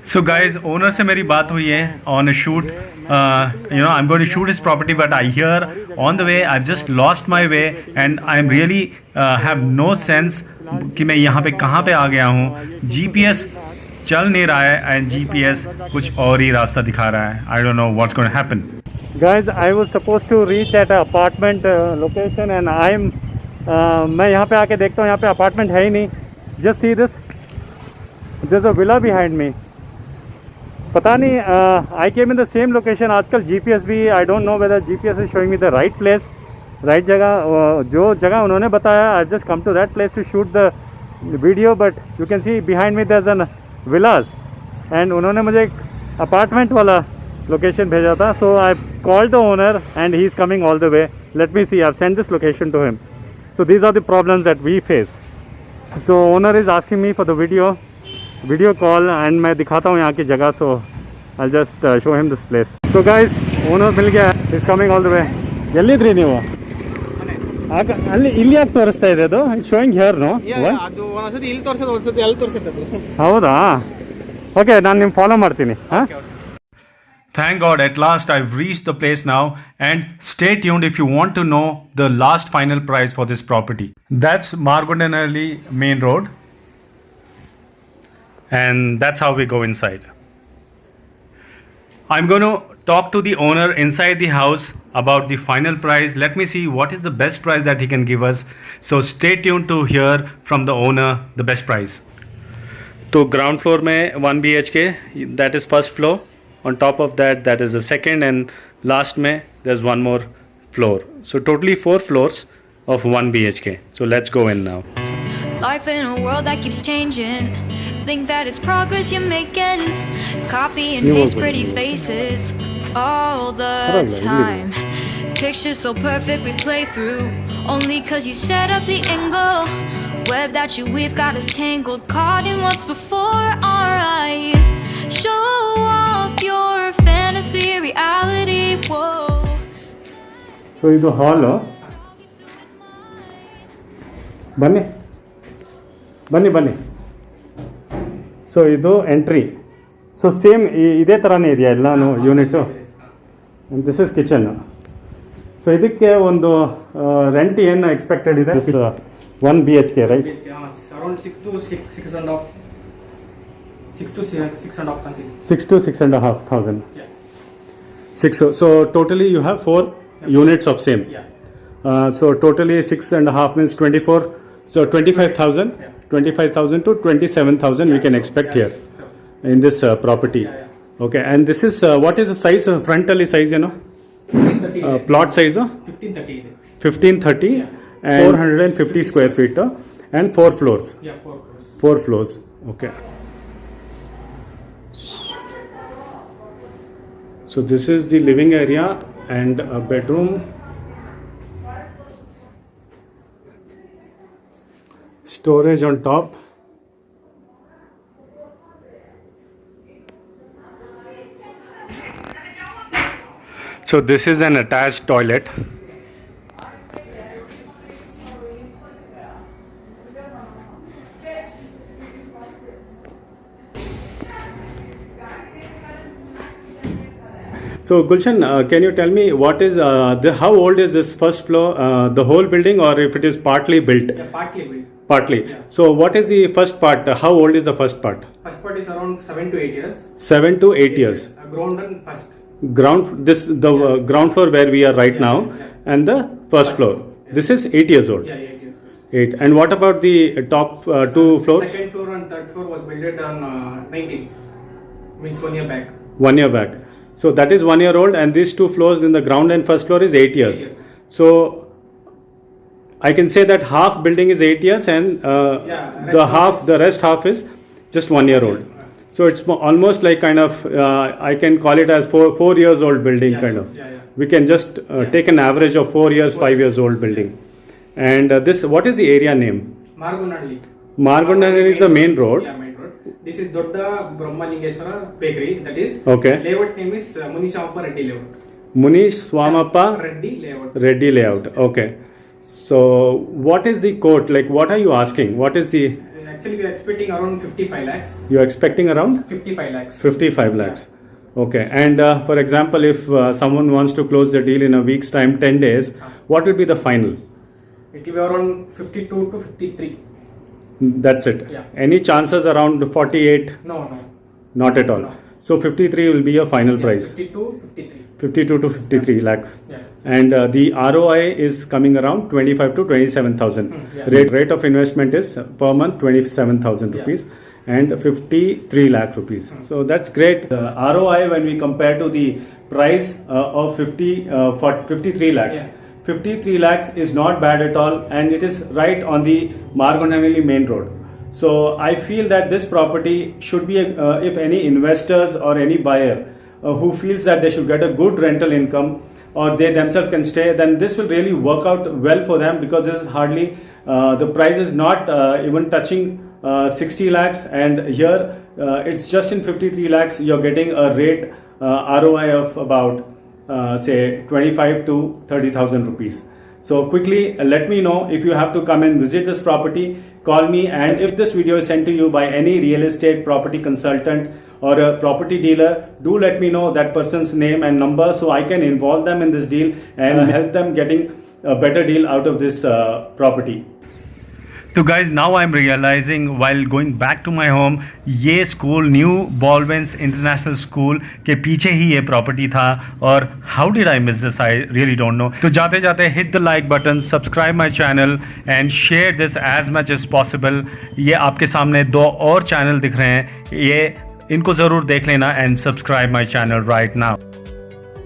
So guys, owner से मेरी बात हुई है on a shoot. I'm going to shoot his property, but I hear on the way I've just lost my way and I'm really have no sense कि मैं यहाँ पे कहाँ पे आ गया हूँ. GPS चल नहीं रहा है and GPS कुछ और ही रास्ता दिखा रहा है. I don't know what's going to happen. Guys, I was supposed to reach at an apartment location and मैं यहाँ पे आके देखता हूँ यहाँ पे अपार्टमेंट है ही नहीं. Just see this. There's a villa behind me. पता नहीं I came in the same location. आजकल GPS भी I don't know whether GPS is showing me the right place, right जगह. जो जगह उन्होंने बताया I just come to that place to shoot the video, but you can see behind me there is an villas and उन्होंने मुझे एक apartment वाला location भेजा था. So I called the owner and he is coming all the way. Let me see, I have sent this location to him. So these are the problems that we face. So owner is asking me for the video call and मैं दिखाता हूँ यहाँ की जगह. So I just show him this place. So guys, owner मिल गया, is coming all the way. ಎಲ್ಲಿದ್ರಿ ನೀವು? ಅಲ್ಲಿ ಇಲ್ಲಿ ಯಾಕೆ ತೋರಿಸ್ತಾ ಇದೆ ಅದು? Showing here no? ಅದು ಒಂದ್ಸತಿ ಇಲ್ಲಿ ತೋರಿಸೋದು, ಒಂದ್ಸತಿ ಅಲ್ಲಿ ತೋರಿಸುತ್ತೆ. ಹೌದಾ? ಓಕೆ, ನಾನು ನಿಮ್ಮ ಫಾಲೋ ಮಾಡ್ತೀನಿ. ಹಾಂ, Thank God, at last I've reached the place now, and stay tuned if you want to know the last final price for this property. That's Margondanhalli main road, and that's how we go inside. I'm going to talk to the owner inside the house about the final price. Let me see what is the best price that he can give us. So stay tuned to hear from the owner the best price. तो ground floor में 1 BHK, that is first floor. On top of that, that is the second, and last में there's one more floor. So totally 4 floors of 1 BHK. So let's go in now. Life in a world that keeps changing. Think that it's progress you're making. Copy and paste pretty faces all the time. Pictures so perfect we play through. Only cause you set up the angle. Web that you weave got us tangled. Caught in what's before our eyes. Show off your fantasy reality. Whoa. So ಇದು ಹಾಲು. ಬನ್ನಿ ಬನ್ನಿ ಬನ್ನಿ. So ಇದು entry. So same ಇದೇ ಥರನೇ ಇದೆಯಾ ಎಲ್ಲಾನು unit? This is kitchen. So ಇದಕ್ಕೆ ಒಂದು ರೆಂಟ್ ಏನು ಎಕ್ಸ್ಪೆಕ್ಟೆಡ್ ಇದೆ? 1 BHK, right? Around 6 to 6.5. 6 to 6.5. 6 to 6,500. Yeah. 6. So totally you have 4 units of same. Yeah. So totally 6.5 means 24. So 25,000. Yeah. 25,000 to 27,000 we can expect here in this property. Okay, and this is what is the size? Frontally size, 1530. Plot size? 1530 ಇದೆ. 1530 and 450 square feet and 4 floors. Yeah, 4 crores. 4 floors. Okay. So this is the living area and a bedroom. Storage on top. So this is an attached toilet. So Gulshan, can you tell me what is how old is this first floor, the whole building, or if it is partly built? Yeah, partly built. Partly. Yeah. So what is the first part? How old is the first part? First part is around 7 to 8 years. 7 to 8 years. Ground and first. Ground floor where we are right now, yeah. and the first floor. Yeah. This is 8 years old. Yeah, 8 years old. 8. And what about the top 2 floors? Second floor and third floor was built on 19. Means 1 year back. 1 year back. So that is 1 year old, and these 2 floors in the ground and first floor is 8 years. 8 years. So I can say that half building is 8 years, and the rest half is just 1 year old. So it's almost like kind of I can call it as 4 years old building, kind of. Yeah, yeah. We can just take an average of 4 years, 5 years old building. And this, what is the area name? Margondanhalli. Margondanhalli is the main road. Yeah, main road. This is Dodda Brahmalingeshwara Bakery. That is. Okay. Layout name is Munishamappa Reddy Layout. Muniswamappa Reddy Layout. Reddy Layout. Okay. So what is the quote? Like, what are you asking? What is the Actually, we are expecting around 55 lakhs. You're expecting around 55 lakhs. 55 lakhs. Okay. And for example, if someone wants to close the deal in a week's time, 10 days, what will be the final? It will be around 52 to 53. That's it. Yeah. Any chances around 48? No. Not at all. No. So 53 will be your final Yeah, price. 52, 53. 52 to 53 lakhs. Yeah. And the ROI is coming around 25 to 27,000. yeah. Rate of investment is per month 27,000 Yeah. rupees and 53 lakh rupees. So that's great. The ROI when we compare to the price of 53 lakhs. Yeah. 53 lakhs is not bad at all, and it is right on the Margonhaveli main road. So I feel that this property should be, if any investors or any buyer who feels that they should get a good rental income or they themselves can stay, then this will really work out well for them, because this is hardly, the price is not even touching 60 lakhs, and here it's just in 53 lakhs you're getting a rate ROI of about say 25 to 30,000 rupees. So quickly let me know if you have to come and visit this property. Call me, and if this video is sent to you by any real estate property consultant or a property dealer, do let me know that person's name and number so I can involve them in this deal and help them getting a better deal out of this property. तो guys now I am realizing while going back to my home, ये school new बॉलवेंस international school के पीछे ही ये property था, और how did I miss this, I really don't know. तो जाते जाते hit the like button, subscribe my channel and share this as much as possible. ये आपके सामने 2 और चैनल दिख रहे हैं, ये इनको ज़रूर देख लेना and subscribe my channel right now.